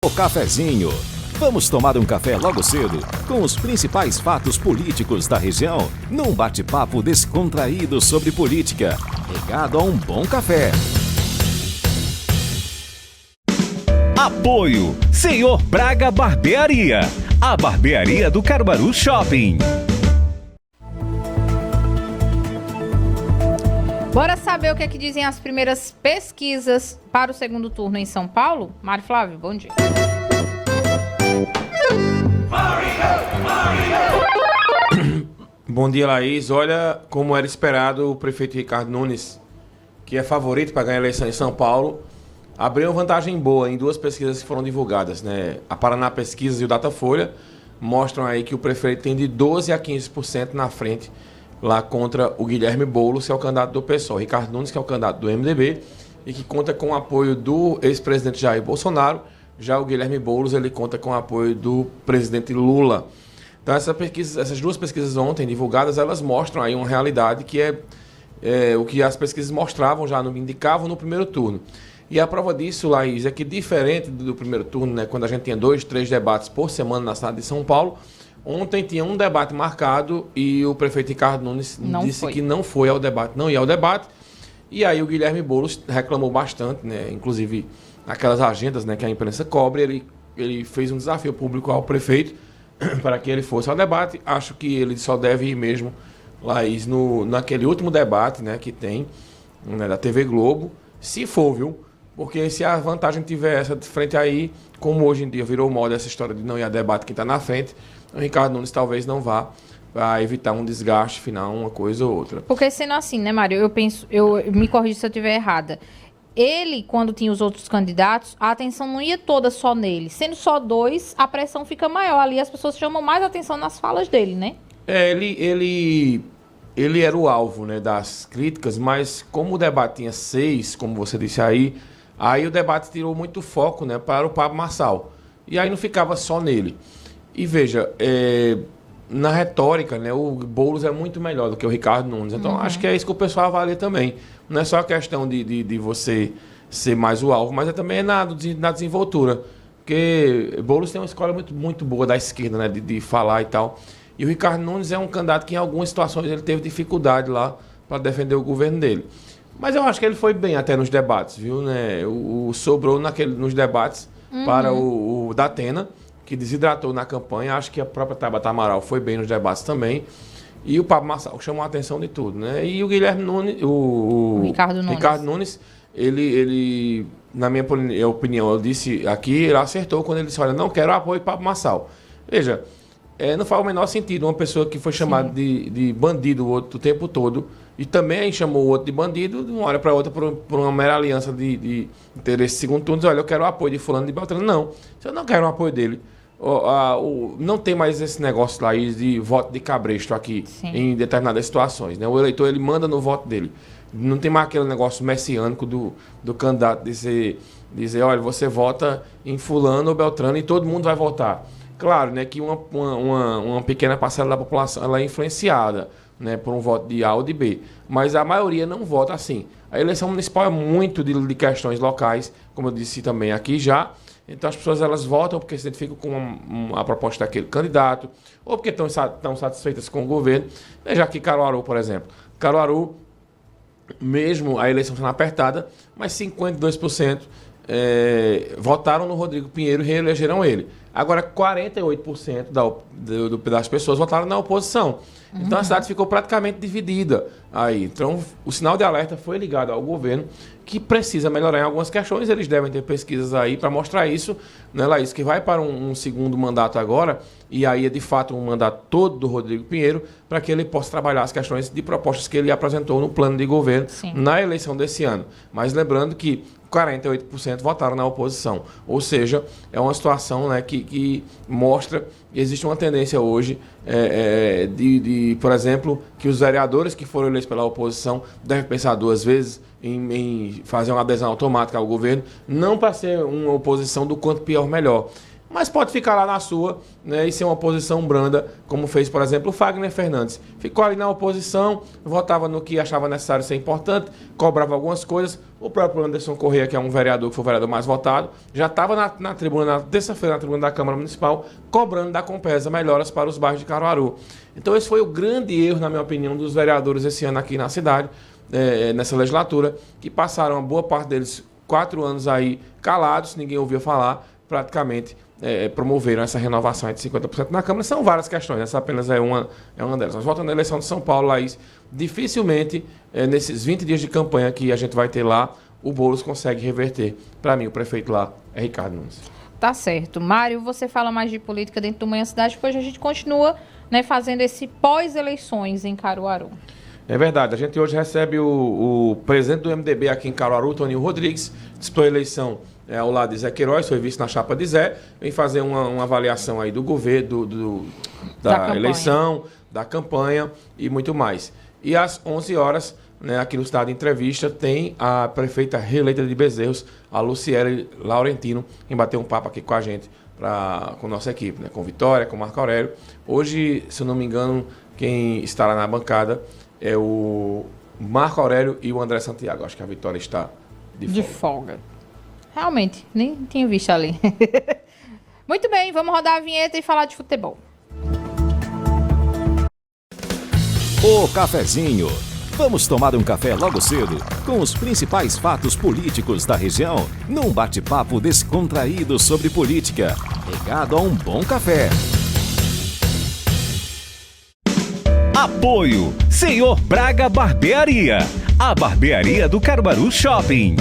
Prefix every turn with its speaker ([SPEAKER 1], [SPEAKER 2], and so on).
[SPEAKER 1] O cafezinho. Vamos tomar um café logo cedo, com os principais fatos políticos da região, num bate-papo descontraído sobre política, regado a um bom café.
[SPEAKER 2] Apoio Senhor Braga Barbearia, a barbearia do Caruaru Shopping.
[SPEAKER 3] Bora saber o que é que dizem as primeiras pesquisas para o segundo turno em São Paulo? Mário Flávio, bom dia.
[SPEAKER 4] Bom dia, Laís. Olha, como era esperado, o prefeito Ricardo Nunes, que é favorito para ganhar a eleição em São Paulo, abriu uma vantagem boa em duas pesquisas que foram divulgadas, né? A Paraná Pesquisas e o Datafolha mostram aí que o prefeito tem de 12% a 15% na frente lá contra o Guilherme Boulos, que é o candidato do PSOL, Ricardo Nunes, que é o candidato do MDB, e que conta com o apoio do ex-presidente Jair Bolsonaro. Já o Guilherme Boulos, ele conta com o apoio do presidente Lula. Então, essas duas pesquisas ontem divulgadas, elas mostram aí uma realidade que é o que as pesquisas mostravam, indicavam no primeiro turno. E a prova disso, Laís, é que diferente do primeiro turno, né, quando a gente tinha 2, 3 debates por semana na cidade de São Paulo, ontem tinha um debate marcado e o prefeito Ricardo Nunes disse que não foi ao debate, não ia ao debate. E aí o Guilherme Boulos reclamou bastante, né, inclusive aquelas agendas, né, que a imprensa cobre, ele fez um desafio público ao prefeito para que ele fosse ao debate. Acho que ele só deve ir mesmo, Laís, naquele último debate, né, que tem, né, da TV Globo, se for, viu? Porque se a vantagem tiver essa de frente aí, como hoje em dia virou moda essa história de não ir a debate quem está na frente, o Ricardo Nunes talvez não vá, para evitar um desgaste final, uma coisa ou outra.
[SPEAKER 3] Porque sendo assim, né, Mário, eu me corrijo se eu estiver errada. Ele, quando tinha os outros candidatos, a atenção não ia toda só nele. Sendo só 2, a pressão fica maior. Ali as pessoas chamam mais atenção nas falas dele, né?
[SPEAKER 4] Ele era o alvo, né, das críticas, mas como o debate tinha 6, como você disse aí o debate tirou muito foco, né, para o Pablo Marçal. E aí não ficava só nele. E veja, na retórica, né, o Boulos é muito melhor do que o Ricardo Nunes. Então, acho que é isso que o pessoal avalia também. Não é só a questão de você ser mais o alvo, mas é também na desenvoltura. Porque Boulos tem uma escola muito, muito boa da esquerda, né, de falar e tal. E o Ricardo Nunes é um candidato que em algumas situações ele teve dificuldade lá para defender o governo dele. Mas eu acho que ele foi bem até nos debates, viu? Né? Sobrou nos debates para o Datena, que desidratou na campanha. Acho que a própria Tabata Amaral foi bem nos debates também. E o Pablo Marçal chamou a atenção de tudo, né? E o Guilherme Nunes, o Ricardo Nunes, ele, na minha opinião, eu disse aqui, ele acertou quando ele disse, olha, não quero apoio para Pablo Marçal. Veja, não faz o menor sentido uma pessoa que foi chamada de bandido o tempo todo e também chamou o outro de bandido, de uma hora para outra, por uma mera aliança de interesse segundo turno, diz, olha, eu quero o apoio de fulano de Beltrano. Não, se eu não quero o apoio dele, não tem mais esse negócio lá de voto de cabresto aqui em determinadas situações, né? O eleitor, ele manda no voto dele. Não tem mais aquele negócio messiânico do candidato dizer, olha, você vota em fulano ou Beltrano e todo mundo vai votar. Claro, né, que uma pequena parcela da população ela é influenciada, né, por um voto de A ou de B, mas a maioria não vota assim. A eleição municipal é muito de questões locais, como eu disse também aqui já. Então as pessoas elas votam porque se identificam com a proposta daquele candidato, ou porque estão satisfeitas com o governo. Veja aqui Caruaru, por exemplo. Caruaru, mesmo a eleição sendo apertada, mas 52% votaram no Rodrigo Pinheiro e reelegeram ele. Agora, 48% das pessoas votaram na oposição. Então, a cidade ficou praticamente dividida aí. Então, o sinal de alerta foi ligado ao governo, que precisa melhorar em algumas questões. Eles devem ter pesquisas aí para mostrar isso, né, Laís? Que vai para um segundo mandato agora, e aí é de fato um mandato todo do Rodrigo Pinheiro, para que ele possa trabalhar as questões de propostas que ele apresentou no plano de governo na eleição desse ano. Mas lembrando que 48% votaram na oposição. Ou seja, é uma situação, né, que mostra que existe uma tendência hoje por exemplo, que os vereadores que foram eleitos pela oposição devem pensar duas vezes em fazer uma adesão automática ao governo, não para ser uma oposição do quanto pior melhor. mas pode ficar lá na sua, né, e ser uma oposição branda, como fez, por exemplo, o Fagner Fernandes. Ficou ali na oposição, votava no que achava necessário ser importante, cobrava algumas coisas. O próprio Anderson Corrêa, que é um vereador, que foi o vereador mais votado, já estava na tribuna, na terça-feira, na tribuna da Câmara Municipal, cobrando da Compesa melhoras para os bairros de Caruaru. Então esse foi o grande erro, na minha opinião, dos vereadores esse ano aqui na cidade, nessa legislatura, que passaram a boa parte deles 4 anos aí calados, ninguém ouvia falar, praticamente promoveram essa renovação de 50% na Câmara. São várias questões, essa apenas é uma delas. Mas voltando à eleição de São Paulo, Laís, dificilmente, nesses 20 dias de campanha que a gente vai ter lá, o Boulos consegue reverter. Para mim, o prefeito lá é Ricardo Nunes.
[SPEAKER 3] Tá certo. Mário, você fala mais de política dentro do Manhã Cidade, depois a gente continua, né, fazendo esse pós-eleições em Caruaru.
[SPEAKER 4] É verdade, a gente hoje recebe o presidente do MDB aqui em Caruaru, Toninho Rodrigues, disputou a eleição ao lado de Zé Queiroz, foi visto na chapa de Zé, vem fazer uma avaliação aí do governo, da eleição, da campanha e muito mais. E às 11 horas, né, aqui no Estado de Entrevista, tem a prefeita reeleita de Bezerros, a Luciele Laurentino, em bater um papo aqui com a gente, com a nossa equipe, né, com Vitória, com Marco Aurélio. Hoje, se eu não me engano, quem está lá na bancada é o Marco Aurélio e o André Santiago. Acho que a Vitória está de folga.
[SPEAKER 3] Realmente, nem tinha visto ali. Muito bem, vamos rodar a vinheta e falar de futebol.
[SPEAKER 1] O cafezinho. Vamos tomar um café logo cedo com os principais fatos políticos da região, num bate-papo descontraído sobre política, regado a um bom café.
[SPEAKER 2] Apoio Senhor Braga Barbearia, a barbearia do Caruaru Shopping.